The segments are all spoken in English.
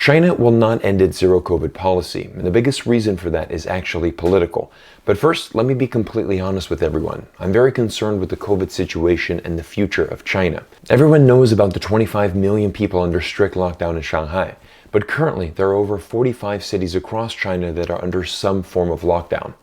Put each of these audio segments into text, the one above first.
China will not end its zero COVID policy, and the biggest reason for that is actually political. But first, let me be completely honest with everyone. I'm very concerned with the COVID situation and the future of China. Everyone knows about the 25 million people under strict lockdown in Shanghai, but currently there are over 45 cities across China that are under some form of lockdown.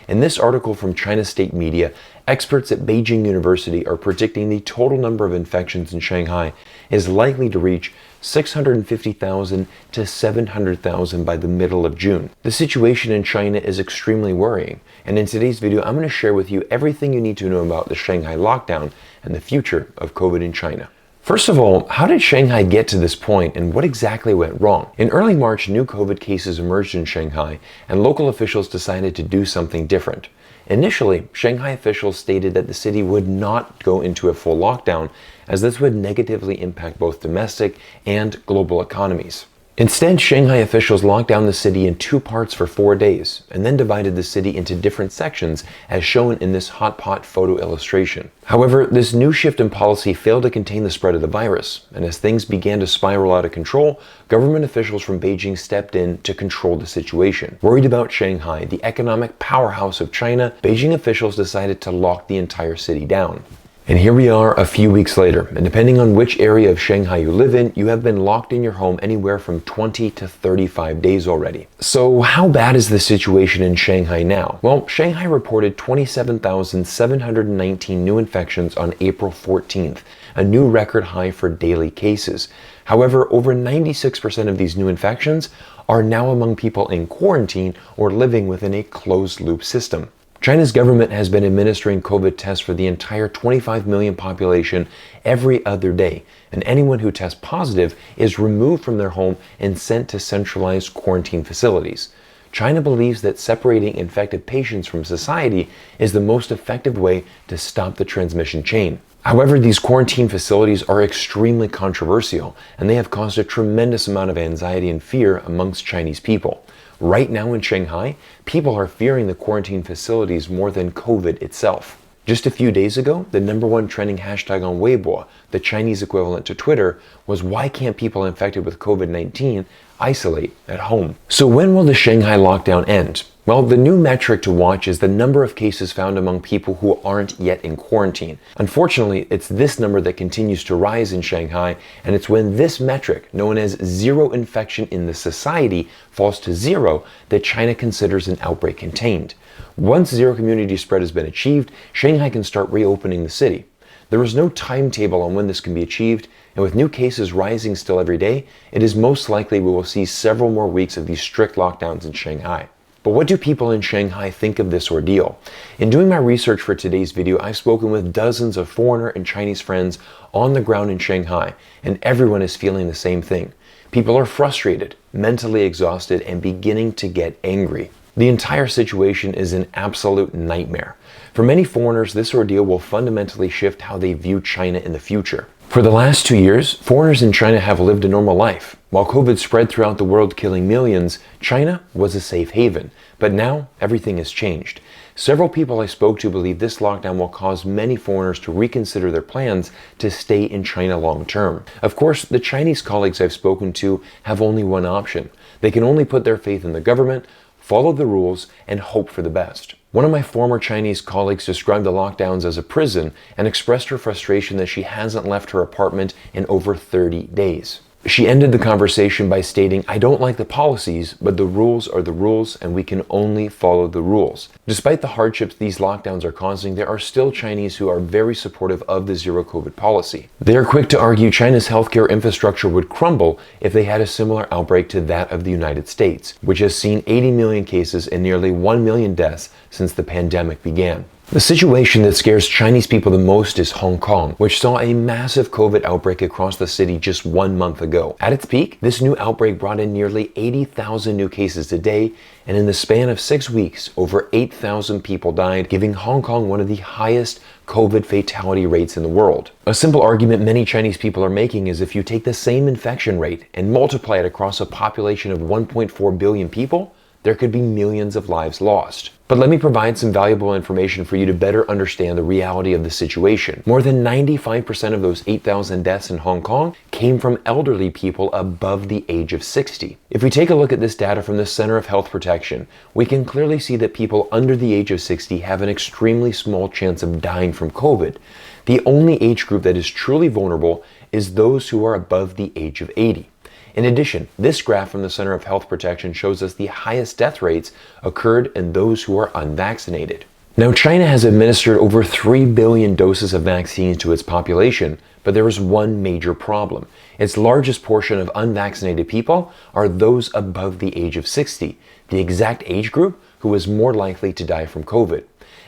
In this article from China state media, experts at Beijing University are predicting the total number of infections in Shanghai is likely to reach 650,000 to 700,000 by the middle of June. The situation in China is extremely worrying, and in today's video, I'm going to share with you everything you need to know about the Shanghai lockdown and the future of COVID in China. First of all, how did Shanghai get to this point and what exactly went wrong? In early March, new COVID cases emerged in Shanghai, and local officials decided to do something different. Initially, Shanghai officials stated that the city would not go into a full lockdown, as this would negatively impact both domestic and global economies. Instead, Shanghai officials locked down the city in two parts for 4 days, and then divided the city into different sections as shown in this hot pot photo illustration. However, this new shift in policy failed to contain the spread of the virus, and as things began to spiral out of control, government officials from Beijing stepped in to control the situation. Worried about Shanghai, the economic powerhouse of China, Beijing officials decided to lock the entire city down. And here we are a few weeks later, and depending on which area of Shanghai you live in, you have been locked in your home anywhere from 20 to 35 days already. So how bad is the situation in Shanghai now? Well, Shanghai reported 27,719 new infections on April 14th, a new record high for daily cases. However, over 96% of these new infections are now among people in quarantine or living within a closed-loop system. China's government has been administering COVID tests for the entire 25 million population every other day, and anyone who tests positive is removed from their home and sent to centralized quarantine facilities. China believes that separating infected patients from society is the most effective way to stop the transmission chain. However, these quarantine facilities are extremely controversial, and they have caused a tremendous amount of anxiety and fear amongst Chinese people. Right now in Shanghai, people are fearing the quarantine facilities more than COVID itself. Just a few days ago, the #1 trending hashtag on Weibo, the Chinese equivalent to Twitter, was "Why can't people infected with COVID-19 isolate at home?" So when will the Shanghai lockdown end? Well, the new metric to watch is the number of cases found among people who aren't yet in quarantine. Unfortunately, it's this number that continues to rise in Shanghai, and it's when this metric, known as zero infection in the society, falls to zero that China considers an outbreak contained. Once zero community spread has been achieved, Shanghai can start reopening the city. There is no timetable on when this can be achieved, and with new cases rising still every day, it is most likely we will see several more weeks of these strict lockdowns in Shanghai. But what do people in Shanghai think of this ordeal? In doing my research for today's video, I've spoken with dozens of foreigner and Chinese friends on the ground in Shanghai, and everyone is feeling the same thing. People are frustrated, mentally exhausted, and beginning to get angry. The entire situation is an absolute nightmare. For many foreigners, this ordeal will fundamentally shift how they view China in the future. For the last 2 years, foreigners in China have lived a normal life. While COVID spread throughout the world killing millions, China was a safe haven. But now, everything has changed. Several people I spoke to believe this lockdown will cause many foreigners to reconsider their plans to stay in China long term. Of course, the Chinese colleagues I've spoken to have only one option. They can only put their faith in the government, follow the rules, and hope for the best. One of my former Chinese colleagues described the lockdowns as a prison and expressed her frustration that she hasn't left her apartment in over 30 days. She ended the conversation by stating, "I don't like the policies, but the rules are the rules and we can only follow the rules." Despite the hardships these lockdowns are causing, there are still Chinese who are very supportive of the zero COVID policy. They are quick to argue China's healthcare infrastructure would crumble if they had a similar outbreak to that of the United States, which has seen 80 million cases and nearly 1 million deaths since the pandemic began. The situation that scares Chinese people the most is Hong Kong, which saw a massive COVID outbreak across the city just 1 month ago. At its peak, this new outbreak brought in nearly 80,000 new cases a day, and in the span of 6 weeks, over 8,000 people died, giving Hong Kong one of the highest COVID fatality rates in the world. A simple argument many Chinese people are making is if you take the same infection rate and multiply it across a population of 1.4 billion people, there could be millions of lives lost. But let me provide some valuable information for you to better understand the reality of the situation. More than 95% of those 8,000 deaths in Hong Kong came from elderly people above the age of 60. If we take a look at this data from the Center of Health Protection, we can clearly see that people under the age of 60 have an extremely small chance of dying from COVID. The only age group that is truly vulnerable is those who are above the age of 80. In addition, this graph from the Center of Health Protection shows us the highest death rates occurred in those who are unvaccinated. Now, China has administered over 3 billion doses of vaccines to its population, but there is one major problem. Its largest portion of unvaccinated people are those above the age of 60, the exact age group who is more likely to die from COVID.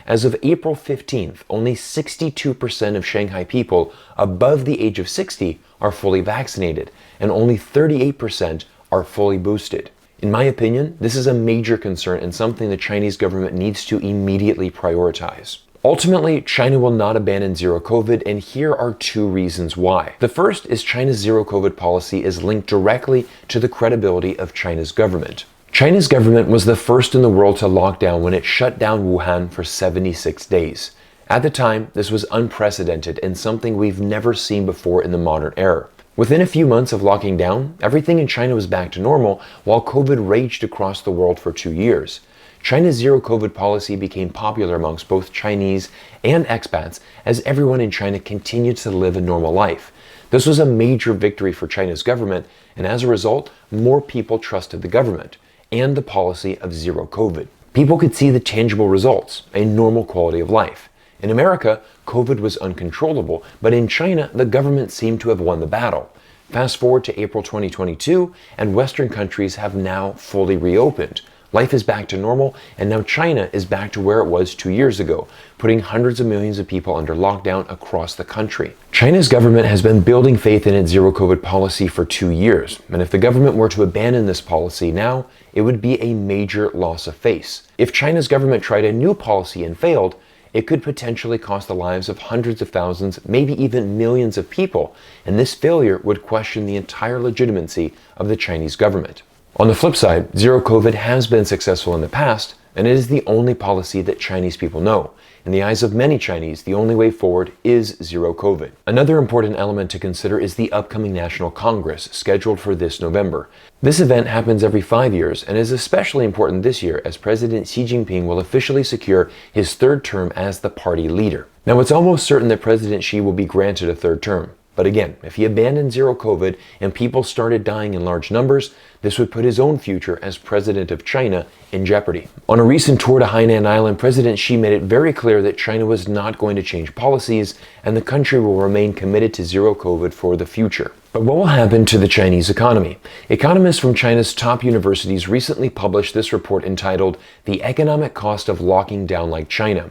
As of April 15th, only 62% of Shanghai people above the age of 60 are fully vaccinated, and only 38% are fully boosted. In my opinion, this is a major concern and something the Chinese government needs to immediately prioritize. Ultimately, China will not abandon zero COVID, and here are 2 reasons why. The first is China's zero COVID policy is linked directly to the credibility of China's government. China's government was the first in the world to lock down when it shut down Wuhan for 76 days. At the time, this was unprecedented and something we've never seen before in the modern era. Within a few months of locking down, everything in China was back to normal, while COVID raged across the world for 2 years. China's zero COVID policy became popular amongst both Chinese and expats as everyone in China continued to live a normal life. This was a major victory for China's government, and as a result, more people trusted the government and the policy of zero COVID. People could see the tangible results, a normal quality of life. In America, COVID was uncontrollable, but in China, the government seemed to have won the battle. Fast forward to April 2022, and Western countries have now fully reopened. Life is back to normal, and now China is back to where it was 2 years ago, putting hundreds of millions of people under lockdown across the country. China's government has been building faith in its zero COVID policy for 2 years, and if the government were to abandon this policy now, it would be a major loss of face. If China's government tried a new policy and failed, it could potentially cost the lives of hundreds of thousands, maybe even millions of people, and this failure would question the entire legitimacy of the Chinese government. On the flip side, zero COVID has been successful in the past, and it is the only policy that Chinese people know. In the eyes of many Chinese, the only way forward is zero COVID. Another important element to consider is the upcoming National Congress, scheduled for this November. This event happens every 5 years and is especially important this year as President Xi Jinping will officially secure his 3rd term as the party leader. Now, it's almost certain that President Xi will be granted a 3rd term. But again, if he abandoned zero COVID and people started dying in large numbers, this would put his own future as president of China in jeopardy. On a recent tour to Hainan Island, President Xi made it very clear that China was not going to change policies and the country will remain committed to zero COVID for the future. But what will happen to the Chinese economy? Economists from China's top universities recently published this report entitled "The Economic Cost of Locking Down Like China."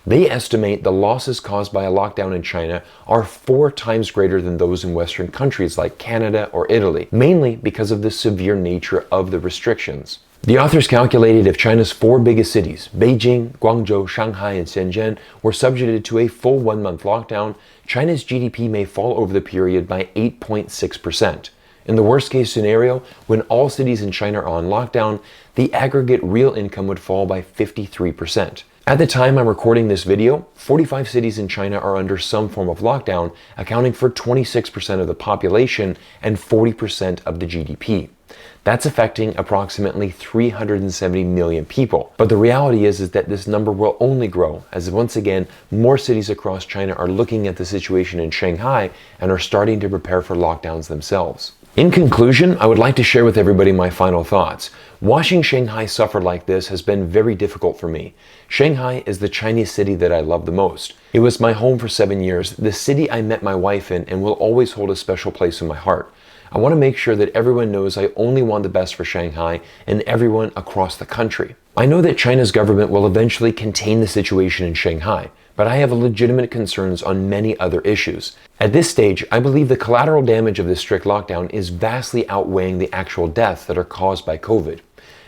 They estimate the losses caused by a lockdown in China are 4 times greater than those in Western countries like Canada or Italy, mainly because of the severe nature of the restrictions. The authors calculated if China's 4 biggest cities, Beijing, Guangzhou, Shanghai, and Shenzhen, were subjected to a full 1-month lockdown, China's GDP may fall over the period by 8.6%. In the worst case scenario, when all cities in China are on lockdown, the aggregate real income would fall by 53%. At the time I'm recording this video, 45 cities in China are under some form of lockdown, accounting for 26% of the population and 40% of the GDP. That's affecting approximately 370 million people. But the reality is that this number will only grow as once again, more cities across China are looking at the situation in Shanghai and are starting to prepare for lockdowns themselves. In conclusion, I would like to share with everybody my final thoughts. Watching Shanghai suffer like this has been very difficult for me. Shanghai is the Chinese city that I love the most. It was my home for 7 years, the city I met my wife in, and will always hold a special place in my heart. I want to make sure that everyone knows I only want the best for Shanghai and everyone across the country. I know that China's government will eventually contain the situation in Shanghai, but I have legitimate concerns on many other issues. At this stage, I believe the collateral damage of this strict lockdown is vastly outweighing the actual deaths that are caused by COVID.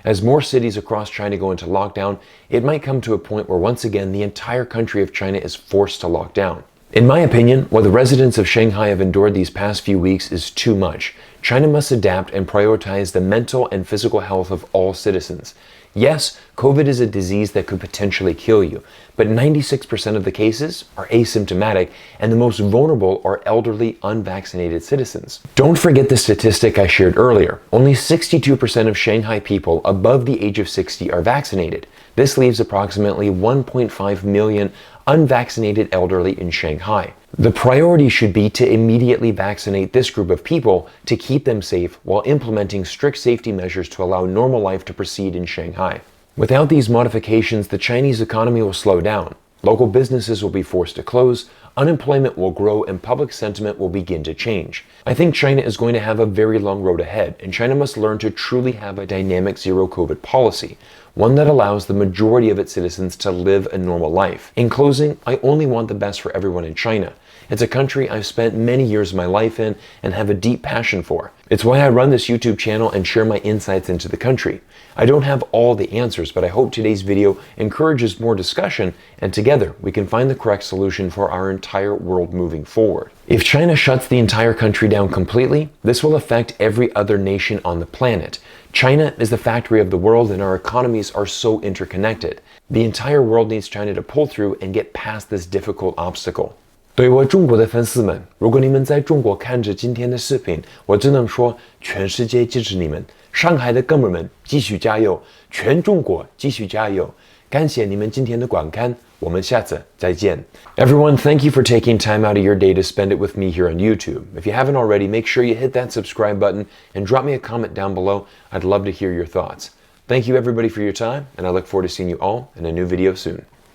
As more cities across China go into lockdown, it might come to a point where once again the entire country of China is forced to lock down. In my opinion, what the residents of Shanghai have endured these past few weeks is too much. China must adapt and prioritize the mental and physical health of all citizens. Yes, COVID is a disease that could potentially kill you, but 96% of the cases are asymptomatic, and the most vulnerable are elderly, unvaccinated citizens. Don't forget the statistic I shared earlier. Only 62% of Shanghai people above the age of 60 are vaccinated. This leaves approximately 1.5 million unvaccinated elderly in Shanghai. The priority should be to immediately vaccinate this group of people to keep them safe while implementing strict safety measures to allow normal life to proceed in Shanghai. Without these modifications, the Chinese economy will slow down. Local businesses will be forced to close, unemployment will grow, and public sentiment will begin to change. I think China is going to have a very long road ahead, and China must learn to truly have a dynamic zero-COVID policy, one that allows the majority of its citizens to live a normal life. In closing, I only want the best for everyone in China. It's a country I've spent many years of my life in and have a deep passion for. It's why I run this YouTube channel and share my insights into the country. I don't have all the answers, but I hope today's video encourages more discussion, and together we can find the correct solution for our entire world moving forward. If China shuts the entire country down completely, this will affect every other nation on the planet. China is the factory of the world, and our economies are so interconnected. The entire world needs China to pull through and get past this difficult obstacle. 对我中国的粉丝们，如果你们在中国看着今天的视频，我只能说全世界支持你们，上海的哥们儿们继续加油，全中国继续加油。感谢你们今天的观看，我们下次再见。Everyone, thank you for taking time out of your day to spend it with me here on YouTube. If you haven't already, make sure you hit that subscribe button and drop me a comment down below. I'd love to hear your thoughts. Thank you everybody for your time, and I look forward to seeing you all in a new video soon.